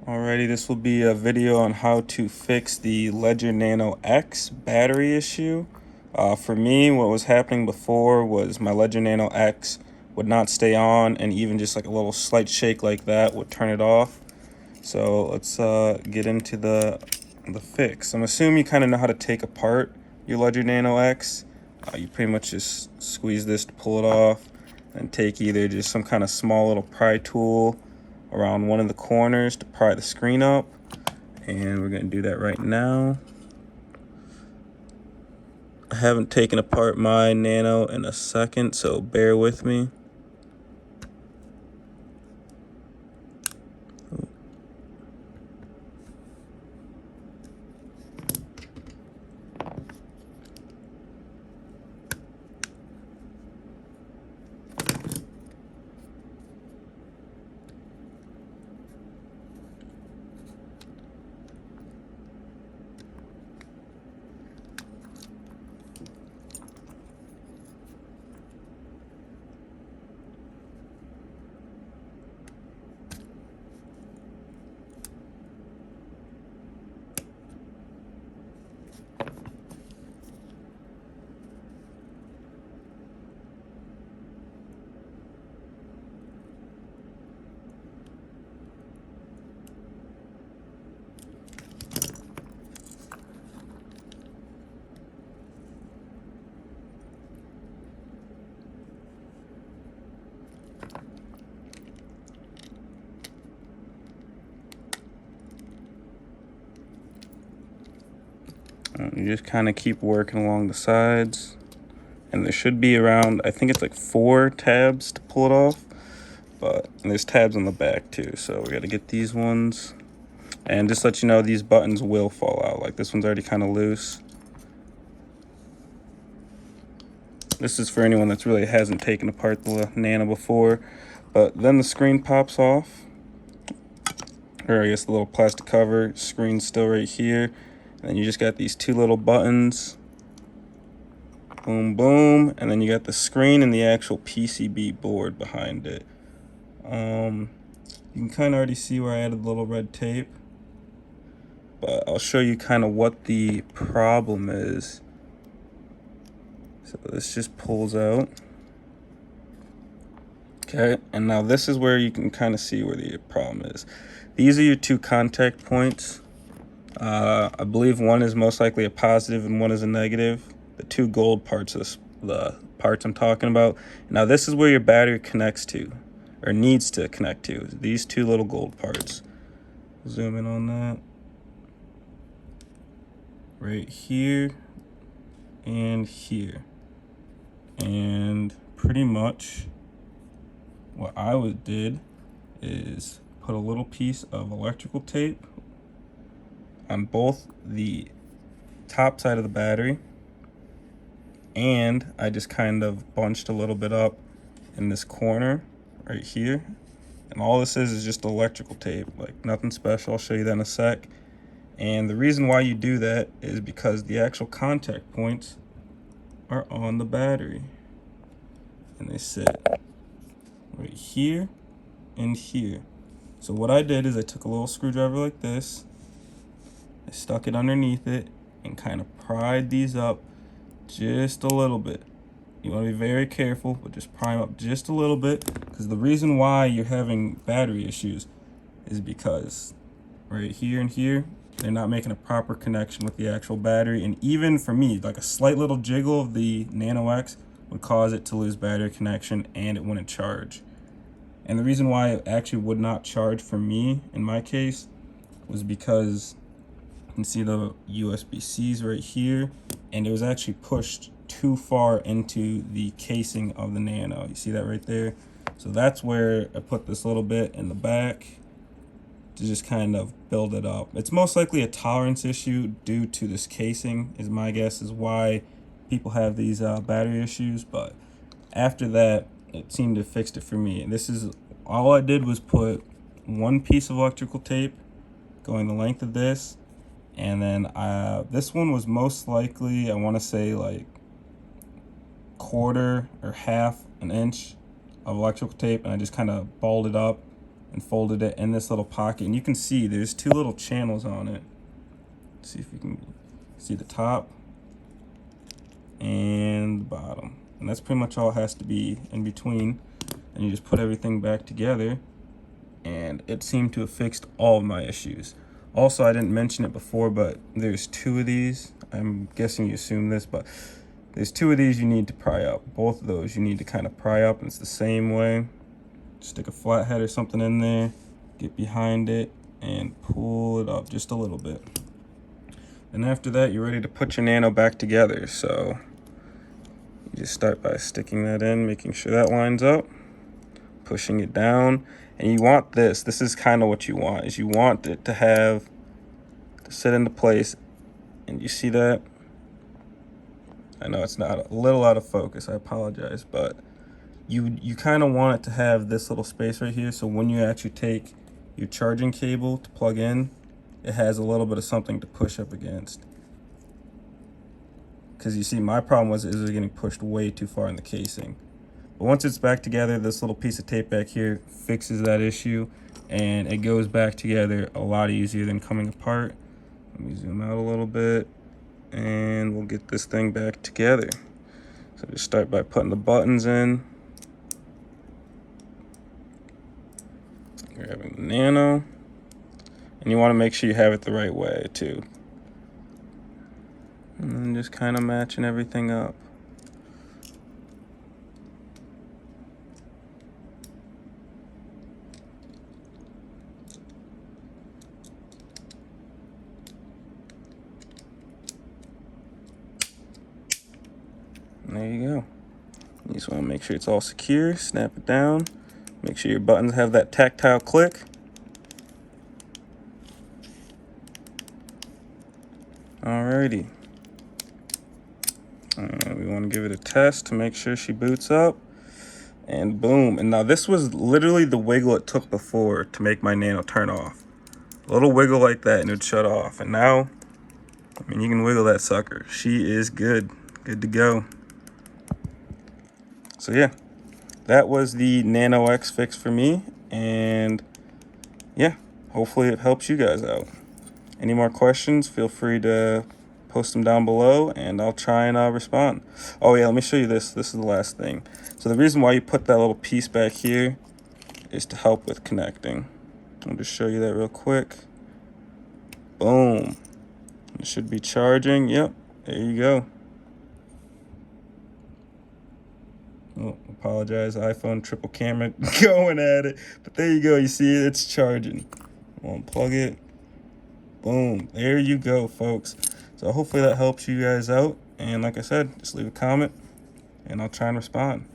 Alrighty, this will be a video on how to fix the Ledger Nano X battery issue. For me, what was happening before was my Ledger Nano X would not stay on, and even just like a little slight shake like that would turn it off. So let's get into the fix. I'm assuming you kind of know how to take apart your Ledger Nano X. You pretty much just squeeze this to pull it off, and take either just some kind of small little pry tool around one of the corners to pry the screen up, and we're going to do that right now. I haven't taken apart my Nano in a second, so bear with me. You just kind of keep working along the sides, and there should be around, I think it's like 4 tabs to pull it off, but there's tabs on the back too, so we got to get these ones. And just to let you know, these buttons will fall out. Like this one's already kind of loose. This is for anyone that's really hasn't taken apart the Nano before. But then the screen pops off, or I guess the little plastic cover, screen's still right here. And then you just got these 2 little buttons, boom, boom, and then you got the screen and the actual PCB board behind it. You can kind of already see where I added a little red tape, but I'll show you kind of what the problem is. So this just pulls out. Okay, and now this is where you can kind of see where the problem is. These are your 2 contact points. I believe one is most likely a positive and one is a negative. The 2 gold parts of the parts I'm talking about. Now this is where your battery connects to, or needs to connect to. These 2 little gold parts. Zoom in on that. Right here and here. And pretty much what I did is put a little piece of electrical tape on both the top side of the battery, and I just kind of bunched a little bit up in this corner right here. And all this is just electrical tape, like nothing special. I'll show you that in a sec. And the reason why you do that is because the actual contact points are on the battery, and they sit right here and here. So what I did is I took a little screwdriver like this, I stuck it underneath it, and kind of pried these up just a little bit. You want to be very careful, but just pry them up just a little bit, because the reason why you're having battery issues is because right here and here, they're not making a proper connection with the actual battery. And even for me, like a slight little jiggle of the Nano X would cause it to lose battery connection and it wouldn't charge. And the reason why it actually would not charge for me in my case was because you can see the USB-Cs right here, and it was actually pushed too far into the casing of the Nano. You see that right there? So that's where I put this little bit in the back to just kind of build it up. It's most likely a tolerance issue due to this casing, is my guess, is why people have these battery issues. But after that, it seemed to have fixed it for me. And this is all I did was put 1 piece of electrical tape going the length of this, and then this one was most likely, I want to say like 1/4 or 1/2 inch of electrical tape, and I just kind of balled it up and folded it in this little pocket. And you can see there's two little channels on it. Let's see if you can see the top and the bottom. And that's pretty much all it has to be in between. And you just put everything back together, and it seemed to have fixed all of my issues. Also, I didn't mention it before, but there's two of these. I'm guessing you assume this, but there's two of these you need to pry up. Both of those you need to kind of pry up, and it's the same way. Stick a flathead or something in there, get behind it, and pull it up just a little bit. And after that, you're ready to put your Nano back together. So you just start by sticking that in, making sure that lines up, pushing it down. And you want this is kind of what you want, is you want it to sit into place. And you see that? I know it's not a little out of focus, I apologize, but you kind of want it to have this little space right here, so when you actually take your charging cable to plug in, it has a little bit of something to push up against. Because you see, my problem was it was getting pushed way too far in the casing. But once it's back together, this little piece of tape back here fixes that issue, and it goes back together a lot easier than coming apart. Let me zoom out a little bit, and we'll get this thing back together. So just start by putting the buttons in, grabbing the Nano, and you want to make sure you have it the right way too. And then just kind of matching everything up. And there you go. You just want to make sure it's all secure, snap it down, make sure your buttons have that tactile click. Alrighty. We want to give it a test to make sure she boots up. And boom. And now this was literally the wiggle it took before to make my Nano turn off. A little wiggle like that and it would shut off. And now, I mean, you can wiggle that sucker. She is good. Good to go. So yeah, that was the Nano X fix for me. And yeah, hopefully it helps you guys out. Any more questions, feel free to post them down below and I'll try and respond. Oh yeah, let me show you this. This is the last thing. So the reason why you put that little piece back here is to help with connecting. I'll just show you that real quick. Boom. It should be charging. Yep, there you go. Oh, apologize, iPhone triple camera going at it. But there you go, you see it, it's charging. I'll unplug it. Boom, there you go, folks. So hopefully that helps you guys out. And like I said, just leave a comment and I'll try and respond.